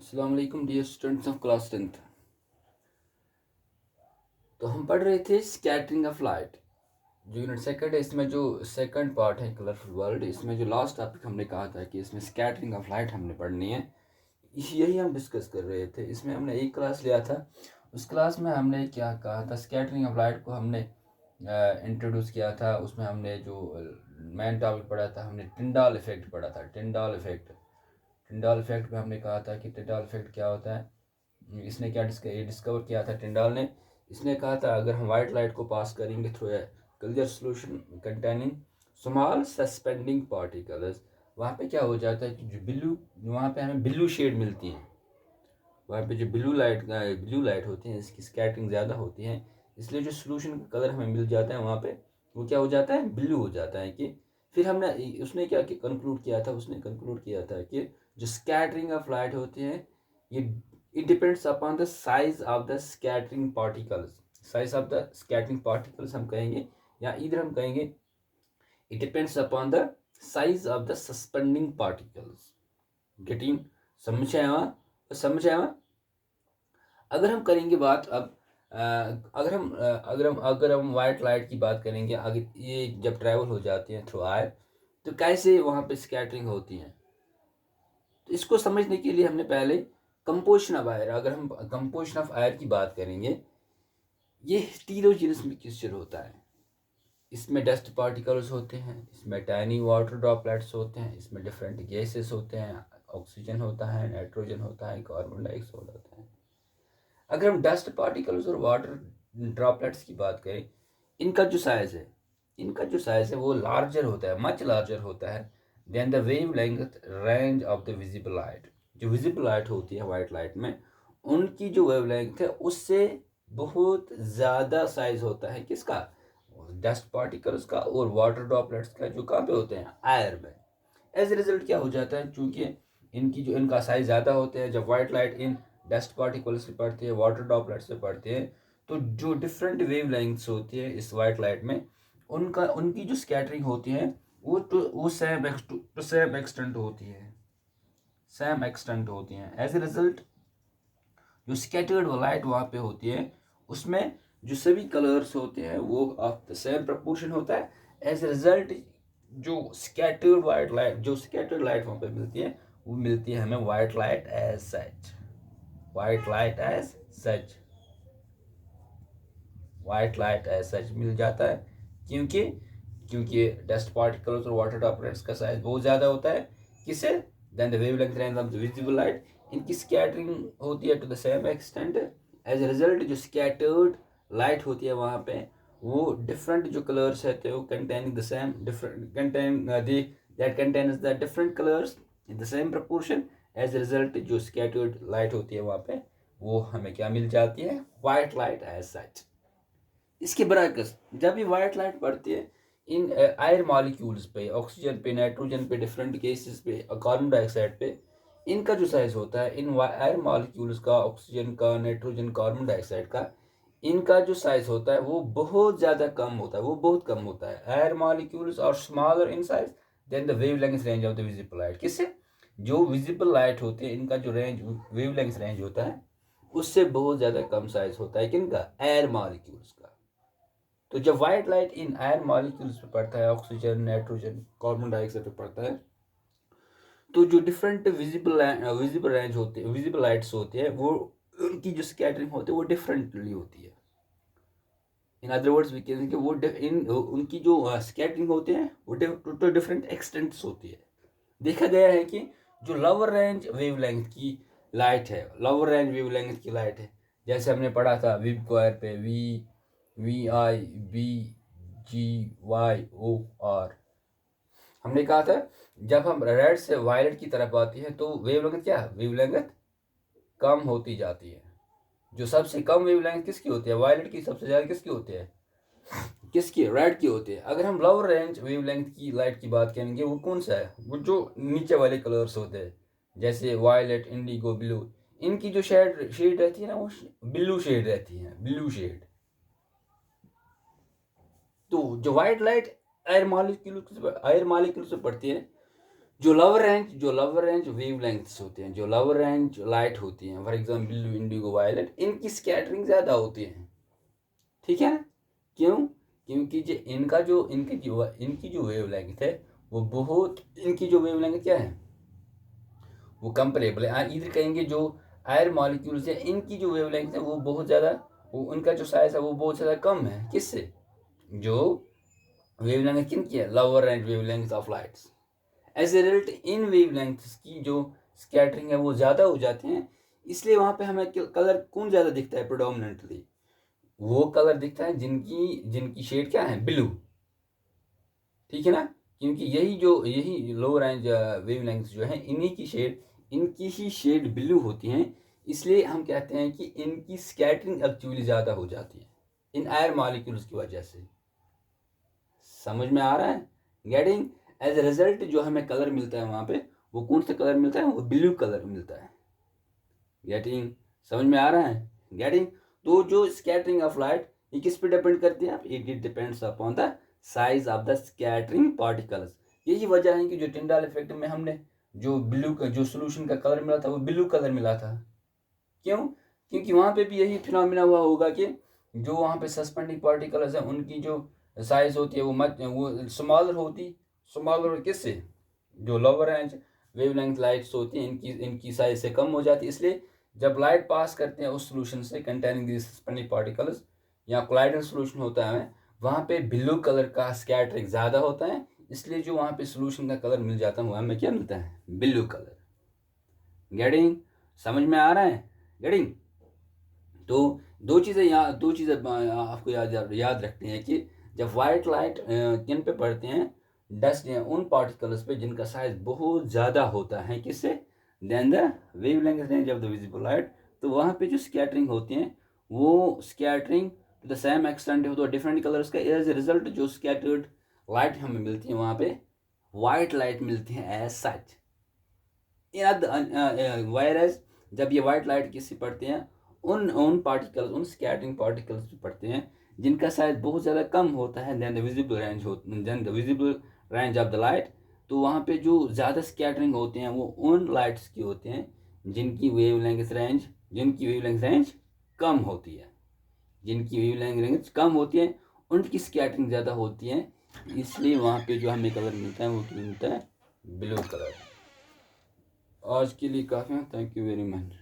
अस्सलाम वालेकुम dear students of class 10th। तो हम पढ़ रहे थे स्कैटरिंग ऑफ लाइट। जो यूनिट सेकंड है, इसमें जो सेकंड पार्ट है कलरफुल वर्ल्ड, इसमें जो लास्ट टॉपिक हमने कहा था कि इसमें स्कैटरिंग ऑफ लाइट हमने पढ़नी है, यही हम डिस्कस कर रहे थे। इसमें हमने एक क्लास लिया था। उस क्लास में हमने क्या कहा था, स्कैटरिंग ऑफ लाइट को हमने इंट्रोड्यूस किया था। उसमें हमने जो मेन टॉपिक पढ़ा था, हमने टिंडाल इफेक्ट पढ़ा था। टिंडाल इफेक्ट में हमने कहा था कि टिंडाल इफेक्ट क्या होता है। इसने क्या डिस्कवर किया था टिंडाल ने। इसने कहा था अगर हम वाइट लाइट को पास करेंगे through a clear solution containing small suspending particles, वहाँ पे क्या हो जाता है कि जो ब्लू, वहाँ पे हमें ब्लू शेड मिलती है। वहाँ पे जो ब्लू लाइट होती है, इसकी स्कैटरिंग ज़्यादा होती है, इसलिए जो सोल्यूशन का कलर हमें मिल जाता है वहाँ पे, वो क्या हो जाता है, ब्लू हो जाता है। कि फिर हमने उसने क्या कंक्लूड किया था, उसने कंक्लूड किया था कि जो स्कैटरिंग ऑफ लाइट होती है, ये it depends upon the size of the scattering particles। size of the scattering particles हम कहेंगे, या इधर हम कहेंगे it depends upon the size of the suspending particles। getting समझ आया? अगर हम करेंगे बात अब, अगर हम वाइट लाइट की बात करेंगे, अगर ये जब ट्रैवल हो जाती है थ्रू आयर, तो कैसे वहाँ पे स्कैटरिंग होती है। तो इसको समझने के लिए हमने पहले कंपोजिशन ऑफ आयर, अगर हम कंपोजिशन ऑफ आयर की बात करेंगे, ये हेटेरोजेनस मिक्सचर होता है। इसमें डस्ट पार्टिकल्स होते हैं, इसमें टाइनी वाटर ड्रॉपलेट्स होते हैं, इसमें डिफरेंट गैसेस होते हैं, ऑक्सीजन होता है, नाइट्रोजन होता है, कार्बन डाइऑक्साइड होता है। अगर हम डस्ट पार्टिकल्स और वाटर ड्रॉपलेट्स की बात करें, इनका जो साइज है वो लार्जर होता है, मच लार्जर होता है than the wavelength range of the visible light. जो विजिबल लाइट होती है वाइट लाइट में, उनकी जो वेव लेंथ है उससे बहुत ज़्यादा साइज होता है किसका, डस्ट पार्टिकल्स का और वाटर ड्रॉपलेट्स का, जो कहाँ पे होते हैं, एयर में। एज ए रिजल्ट क्या हो जाता है, चूंकि इनका साइज ज़्यादा होता है, जब white light in dust particles से पड़ती है, वाटर ड्रॉपलेट से पड़ती है, तो जो डिफरेंट वेव लेंथ्स होती है इस वाइट लाइट में, उनकी जो स्कैटरिंग होती है वो सेम एक्सटेंट होती है। एज ए रिजल्ट जो स्कैटर्ड लाइट वहाँ पे होती है, उसमें जो सभी कलर्स होते हैं वो ऑफ द सेम प्रपोर्शन होता है। एज ए रिजल्ट जो स्कैटर्ड लाइट वहाँ पे मिलती है, वो मिलती है हमें white light as such. White light as such मिल जाता है, क्योंकि डस्ट पार्टिकल्स और वाटर ड्रॉपलेट्स का साइज बहुत ज़्यादा होता है। किससे, than the wavelength range of the visible light, इनकी स्कैटरिंग होती है to the same extent. As a result जो स्कैटर्ड लाइट होती है वहाँ पे, वो डिफरेंट जो कलर्स रहते हैं वो containing the same different contain that contains the different colours in the same proportion. As a result जो स्कैटर्ड लाइट होती है वहाँ पे, वो हमें क्या मिल जाती है, वाइट लाइट एज सच। इसके बरअक्स जब ये वाइट लाइट पड़ती है इन एयर मॉलिक्यूल्स पे, ऑक्सीजन पे, नाइट्रोजन पे, डिफरेंट गैसेस पे, कार्बन डाइऑक्साइड पे, इनका जो साइज होता है इन एयर मॉलिक्यूल्स का, ऑक्सीजन का, नाइट्रोजन, कार्बन डाइऑक्साइड का, इनका जो साइज होता है वो बहुत ज़्यादा कम होता है, वो बहुत कम होता है। एयर मॉलिक्यूल्स और smaller in size than the wavelength range of the visible light. किससे, जो विजिबल लाइट होती है इनका जो वेवलेंथ रेंज होता है उससे बहुत ज़्यादा कम साइज होता है किनका, एयर मॉलिक्यूल्स का। तो जब white light in air molecules पे पड़ता है, ऑक्सीजन, नाइट्रोजन, कार्बन डाइऑक्साइड पे पड़ता है, तो जो डिफरेंट विजिबल लाइट्स होती है, वो उनकी जो स्कैटरिंग होती है वो डिफरेंटली होती है। In other words we can कि वो उनकी जो स्कैटरिंग होती है वो टू डिफरेंट एक्सटेंट्स होती है। देखा गया है कि जो लोअर रेंज वेवलेंथ की लाइट है, जैसे हमने पढ़ा था वीब स्क्वायर पे, VIBGYOR, हमने कहा था जब हम रेड से वायलेट की तरफ आती है तो वेवलेंथ कम होती जाती है। जो सबसे कम वेवलेंथ किसकी होती है, वायलेट की। सबसे ज़्यादा किसकी होती है, रेड की होती है। अगर हम लोअर रेंज वेवलेंथ की लाइट की बात करेंगे, वो कौन सा है, वो जो नीचे वाले कलर्स होते हैं, जैसे वायलेट, इंडिगो, ब्लू, इनकी जो शेड रहती है ना, वो ब्लू शेड रहती है, ब्लू शेड। तो जो वाइट लाइट एयर मॉलिक्यूल से पड़ती है, जो लोअर रेंज वेवलेंथ्स होते हैं, जो लोअर रेंज लाइट होती हैं, for example blue, indigo, violet, इनकी स्कैटरिंग ज़्यादा होती है। ठीक है ना? क्यों? क्योंकि जो इनकी जो वेवलेंथ है वो बहुत, इनकी जो वेवलेंथ क्या है वो कंपेरेबल है। इधर कहेंगे जो एयर मॉलिक्यूल्स है इनकी जो वेवलेंथ है वो बहुत ज़्यादा, वो उनका जो साइज है वो बहुत ज़्यादा कम है। किससे? जो वेवलेंथ किन की है? Lower range wavelength of lights. As a result in wavelengths की जो स्कैटरिंग है वो ज़्यादा हो जाते हैं, इसलिए वहाँ पे हमें कलर कौन ज़्यादा दिखता है? प्रोडोमिनेंटली वो कलर दिखता है जिनकी जिनकी शेड क्या है? ब्लू। ठीक है ना? क्योंकि यही लो रेंज वेवलेंथ जो है इनकी ही शेड ब्लू होती हैं, इसलिए हम कहते हैं कि इनकी स्कैटरिंग एक्चुअली ज़्यादा हो जाती है इन एयर मॉलिक्यूल्स की वजह से। समझ में आ रहा है? गेटिंग? एज ए रिजल्ट जो हमें कलर मिलता है वहाँ पे, वो कौन सा कलर मिलता है? वो ब्लू कलर मिलता है। गेटिंग? समझ में आ रहा है? गेटिंग? तो जो स्कैटरिंग ऑफ लाइट ये किस पे डिपेंड करती है? It depends upon the size of the scattering particles. यही वजह है कि जो टिंडाल इफेक्ट में हमने जो ब्लू का जो सोल्यूशन का कलर मिला था वो ब्लू कलर मिला था। क्यों? क्योंकि वहाँ पे भी यही फिनोमिना हुआ होगा कि जो वहाँ पे सस्पेंडिंग पार्टिकल्स हैं उनकी जो साइज होती है वो स्मॉलर किससे? जो लोअर रेंज वेवलेंथ लाइट्स होती हैं इनकी साइज से कम हो जाती है, इसलिए जब लाइट पास करते हैं उस सोल्यूशन से कंटेनिंग दिस सस्पेंडिंग पार्टिकल्स या कोलाइडल सोल्यूशन होता है वहाँ पे ब्लू कलर का स्कैटरिंग ज़्यादा होता है, इसलिए जो वहाँ पे सोल्यूशन का कलर मिल जाता है वहाँ में क्या मिलता है? Blue colour. गेटिंग? समझ में आ रहा है? गेटिंग? तो दो चीज़ें आपको याद रखनी है कि जब वाइट लाइट किन पे पड़ते हैं? डस्ट या उन पार्टिकल्स पे जिनका साइज बहुत ज़्यादा होता है। किससे? Than the wavelength range of the visible light. तो वहाँ पे जो स्कैटरिंग होती है वो scattering to the same extent हो तो डिफरेंट कलर्स का, एज ए रिजल्ट जो स्कैटर्ड लाइट हमें मिलती है वहाँ पे वाइट लाइट मिलती है एज सच। वायर एज जब ये वाइट लाइट किसी पड़ते हैं उन पार्टिकल्स, उन स्कैटरिंग पार्टिकल्स जो पड़ते हैं जिनका साइज बहुत ज़्यादा कम होता है than the visible range of the light, तो वहाँ पे जो ज़्यादा स्कैटरिंग होते हैं वो उन लाइट्स की होते हैं जिनकी वेवलेंथ रेंज कम होती है। जिनकी वेवलेंथ रेंज कम होती है उनकी स्कैटरिंग ज़्यादा होती है, इसलिए वहाँ पे जो हमें कलर मिलता है वो मिलता है ब्लू कलर। आज के लिए काफ़ी है। Thank you very much.